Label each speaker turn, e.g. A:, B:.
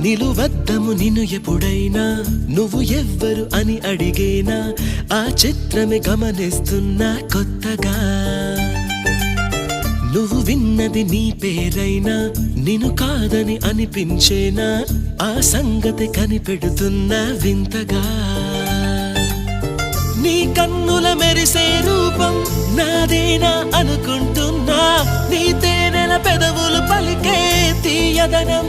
A: నిలువద్దము నిన్ను ఎప్పుడైనా నువ్వు ఎవ్వరు అని అడిగేనా ఆ చిత్రమే గమనిస్తున్నా కొత్తగా నువ్వు విన్నది నీ పేరైనా నిన్ను కాదని అనిపించేనా ఆ సంగతి కనిపెడుతున్నా వింతగా నీ కన్నుల మెరిసే రూపం నాదేనా అనుకుంటున్నా నీ తేనెల పెదవులు పలికే తీయదనం